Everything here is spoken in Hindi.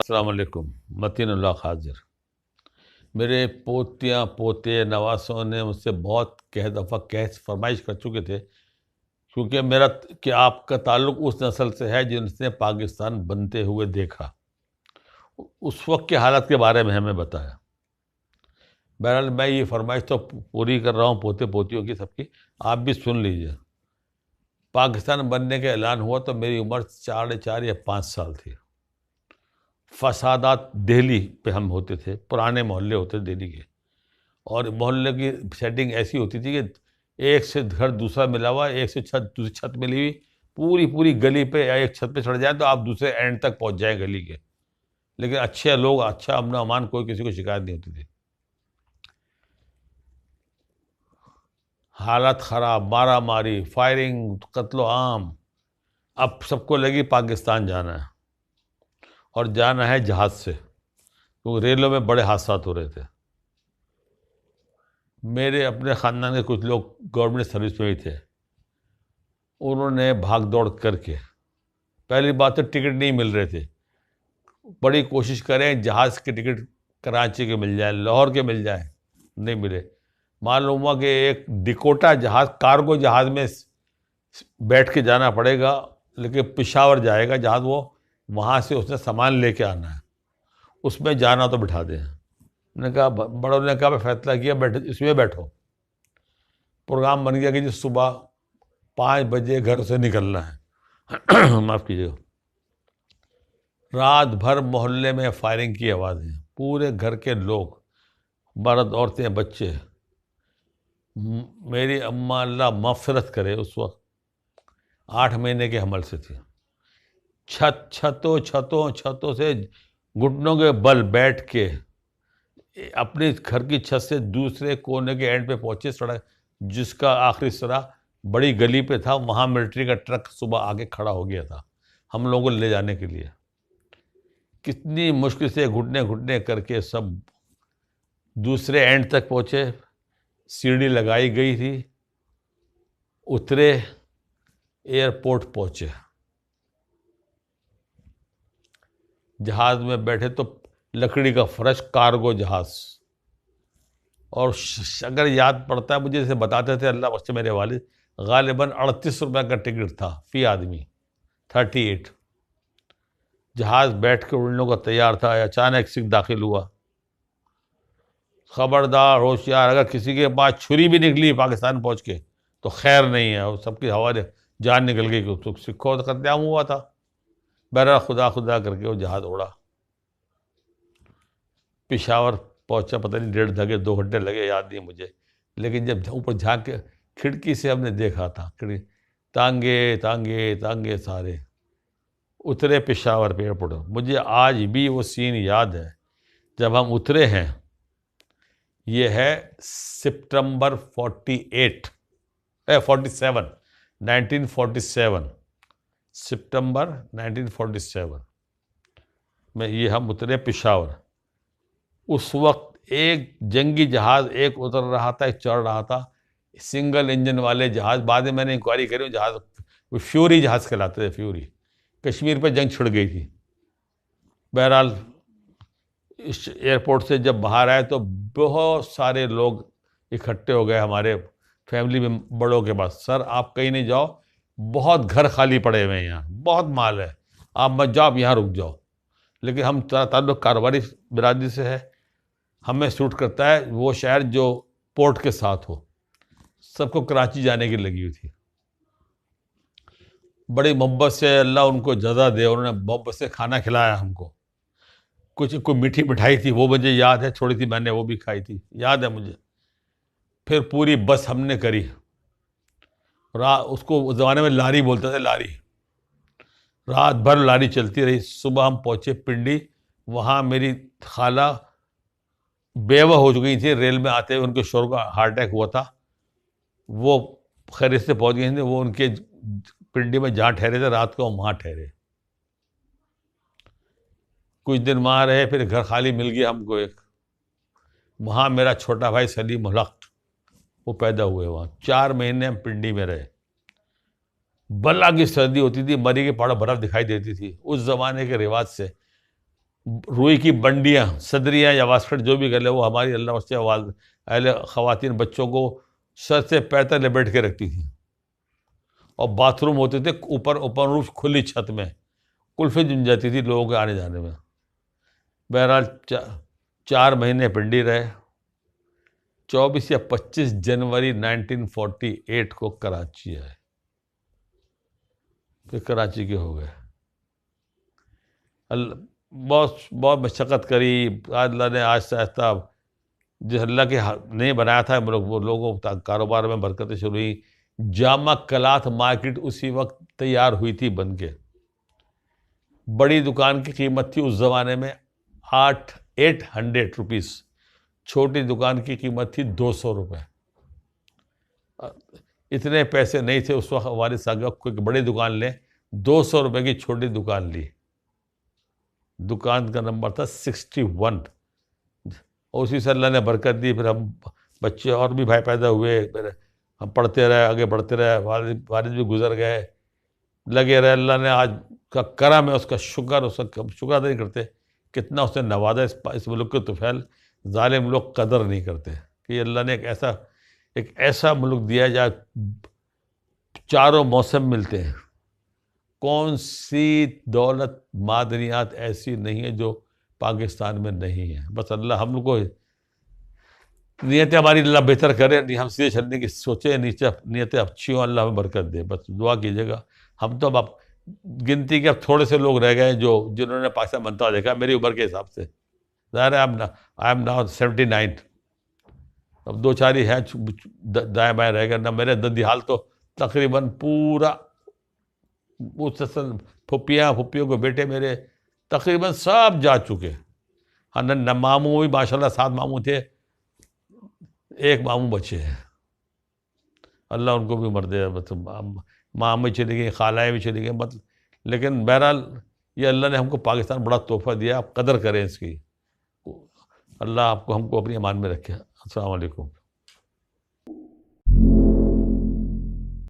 अस्सलाम वालेकुम। मतीनुल्लाह खाजिर। मेरे पोतियाँ पोते नवासों ने मुझसे बहुत कह दफ़ा कह फरमाइश कर चुके थे, क्योंकि मेरा कि आपका ताल्लुक़ उस नस्ल से है जिसने पाकिस्तान बनते हुए देखा। उस वक्त के हालात के बारे में हमें बताया। बहरहाल मैं ये फरमाइश तो पूरी कर रहा हूँ पोते पोतियों की सबकी, आप भी सुन लीजिए। पाकिस्तान बनने का ऐलान हुआ तो मेरी उम्र 4.5 या 5 साल थी। फसादात दिल्ली पे हम होते थे, पुराने मोहल्ले होते थे दिल्ली के, और मोहल्ले की सेटिंग ऐसी होती थी कि एक से घर दूसरा मिला हुआ, एक से छत दूसरी छत मिली हुई, पूरी पूरी गली पे या एक छत पे चढ़ जाए तो आप दूसरे एंड तक पहुंच जाए गली के। लेकिन अच्छे लोग, अच्छा अमन अमान, कोई किसी को शिकायत नहीं होती थी। हालत खराब, मारा मारी, फायरिंग, कत्लो आम। अब सबको लगी पाकिस्तान जाना है, और जाना है जहाज से, क्योंकि रेलों में बड़े हादसा हो रहे थे। मेरे अपने ख़ानदान के कुछ लोग गवर्नमेंट सर्विस में ही थे। उन्होंने भाग दौड़ करके, पहली बात तो टिकट नहीं मिल रहे थे, बड़ी कोशिश करें जहाज़ के टिकट कराची के मिल जाए, लाहौर के मिल जाए, नहीं मिले। मालूम हुआ कि एक डिकोटा जहाज़, कार्गो जहाज़ में बैठ के जाना पड़ेगा, लेकिन पेशावर जाएगा जहाज़ वो, वहाँ से उसने सामान लेके आना है, उसमें जाना तो बिठा दें। मैंने कहा, बड़ों ने कहा, फैसला किया, बैठ इसमें बैठो। प्रोग्राम बन गया कि जी सुबह 5 बजे घर से निकलना है। माफ़ कीजिएगा। रात भर मोहल्ले में फायरिंग की आवाज़ें, पूरे घर के लोग, मर्द औरतें बच्चे। मेरी अम्मा, अल्लाह मग़फ़िरत करे, उस वक्त 8 महीने के हमल से थी। छतों से घुटनों के बल बैठ के अपने घर की छत से दूसरे कोने के एंड पे पहुंचे, सड़क जिसका आखिरी सिरा बड़ी गली पे था, वहां मिलिट्री का ट्रक सुबह आके खड़ा हो गया था हम लोगों को ले जाने के लिए। कितनी मुश्किल से घुटने घुटने करके सब दूसरे एंड तक पहुंचे। सीढ़ी लगाई गई थी, उतरे, एयरपोर्ट पहुंचे, जहाज में बैठे तो लकड़ी का फर्श, कार्गो जहाज। और अगर याद पड़ता है मुझे, जैसे बताते थे अल्लाह बख्शे मेरे वालिद, गालिबन 38 रुपये का टिकट था फी आदमी, 38। जहाज बैठ के उड़ने को तैयार था, अचानक सिख दाखिल हुआ। खबरदार, होशियार, अगर किसी के पास छुरी भी निकली पाकिस्तान पहुंच के तो खैर नहीं है, और सबकी हवाले जान निकल गई, तो सिखों का कत्लेआम हुआ था। बहरहाल खुदा खुदा करके वो जहाज उड़ा, पेशावर पहुंचा, पता नहीं 1.5 2 घंटे लगे, याद नहीं मुझे। लेकिन जब ऊपर झांक के खिड़की से हमने देखा था, खिड़की, तांगे तांगे तांगे सारे उतरे पेशावर पे एयरपोर्ट। मुझे आज भी वो सीन याद है जब हम उतरे हैं। ये है सितंबर 47, 1947, सितंबर 1947 में ये हम उतरे पेशावर। उस वक्त एक जंगी जहाज एक उतर रहा था, एक चढ़ रहा था, सिंगल इंजन वाले जहाज। बाद में मैंने इंक्वायरी करी, जहाज वो फ्यूरी जहाज कहलाते थे, फ्यूरी। कश्मीर पर जंग छिड़ गई थी। बहरहाल इस एयरपोर्ट से जब बाहर आए तो बहुत सारे लोग इकट्ठे हो गए हमारे फैमिली में बड़ों के पास। सर आप कहीं नहीं जाओ, बहुत घर खाली पड़े हुए हैं, यहाँ बहुत माल है, आप मत जाओ, आप यहाँ रुक जाओ। लेकिन हम ताल्लुक़ कारोबारी बिरादरी से है, हमें सूट करता है वो शहर जो पोर्ट के साथ हो। सबको कराची जाने की लगी हुई थी। बड़ी मोहब्बत से, अल्लाह उनको जज़ा दे, उन्होंने मोहब्बत से खाना खिलाया हमको। कुछ कोई मीठी मिठाई थी, वो मुझे याद है, छोड़ी थी मैंने, वो भी खाई थी, याद है मुझे। फिर पूरी बस हमने करी, उसको उस ज़माने में लारी बोलते थे, लारी। रात भर लारी चलती रही। सुबह हम पहुंचे पिंडी, वहाँ मेरी खाला बेवा हो चुकी थी, रेल में आते हुए उनके शोर का हार्ट अटैक हुआ था। वो खैरियत से पहुंच गई थी, वो उनके पिंडी में जहाँ ठहरे थे रात को, वहाँ ठहरे। कुछ दिन वहाँ रहे, फिर घर खाली मिल गया हमको एक। वहाँ मेरा छोटा भाई सलीम हलक, वो पैदा हुए वहाँ। 4 महीने हम पिंडी में रहे। बला की सर्दी होती थी, मरी के पहाड़ बर्फ दिखाई देती थी। उस जमाने के रिवाज से रुई की बंडियाँ, सदरियाँ या वास्कट जो भी कर ले, वो हमारी अल्लाह से अहले ख़वातीन बच्चों को सर से पैर तक लपेट के रखती थी। और बाथरूम होते थे ऊपर ओपन रूफ खुली छत में, कुल्फ़ी जम जाती थी लोगों के आने जाने में। बहरहाल 4 महीने पिंडी रहे। 24 या 25 जनवरी 1948 को कराची आए, फिर कराची के हो गए। बहुत बहुत मशक्क़त करी। अल्लाह ने आहिस्ता आहिस्ता जिस अल्लाह के ने बनाया था वो लोगों कारोबार में बरकतें शुरू हुई। जामा क्लॉथ मार्केट उसी वक्त तैयार हुई थी बन के। बड़ी दुकान की कीमत थी उस ज़माने में 800 रुपीज़, छोटी दुकान की कीमत थी 200 रुपये। इतने पैसे नहीं थे उस वक्त हमारे साहब, कोई बड़ी दुकान लें, 200 रुपये की छोटी दुकान ली। दुकान का नंबर था 61। और उसी से अल्लाह ने बरकत दी। फिर हम बच्चे और भी भाई पैदा हुए, फिर हम पढ़ते रहे, आगे बढ़ते रहे, वालिद भी गुजर गए, लगे रहे। अल्लाह ने आज का करम है, उसका शुक्र, उसका शुक्र अदा नहीं करते कितना उसने नवाजा इस मुल्क के तुफैल। जालिम लोग कदर नहीं करते कि अल्लाह ने एक ऐसा मुल्क दिया जहाँ चारों मौसम मिलते हैं। कौन सी दौलत मादनियात ऐसी नहीं है जो पाकिस्तान में नहीं है। बस अल्लाह हम लोग को नीयतें हमारी अल्लाह बेहतर करे, हम सीधे चलने की सोचे, नीचे नीयतें अच्छी हों, अल्लाह हमें बरकत दे। बस दुआ कीजिएगा। हम तो अब गिनती के अब थोड़े से लोग रह गए जिन्होंने पाकिस्तान बनता देखा मेरी उम्र के हिसाब से। ज़ाहिर है आई एम नाउ 79। अब 2-4 ही हैं दाएँ बाएँ रह गए ना। मेरे ददिहाल तो तकरीबन पूरा मुसलसल फुप्पियों के बेटे मेरे तकरीबन सब जा चुके। हाँ न मामू भी माशाल्लाह 7 मामू थे, 1 मामू बचे हैं। अल्लाह उनको भी उम्र दे। मतलब मामी चली गई, खालाएँ भी चली गई, मतलब लेकिन बहरहाल ये अल्लाह ने हमको पाकिस्तान बड़ा तोहफ़ा दिया। आप कदर करें इसकी। अल्लाह आपको हमको अपनी अमान में रखे। अस्सलाम वालेकुम।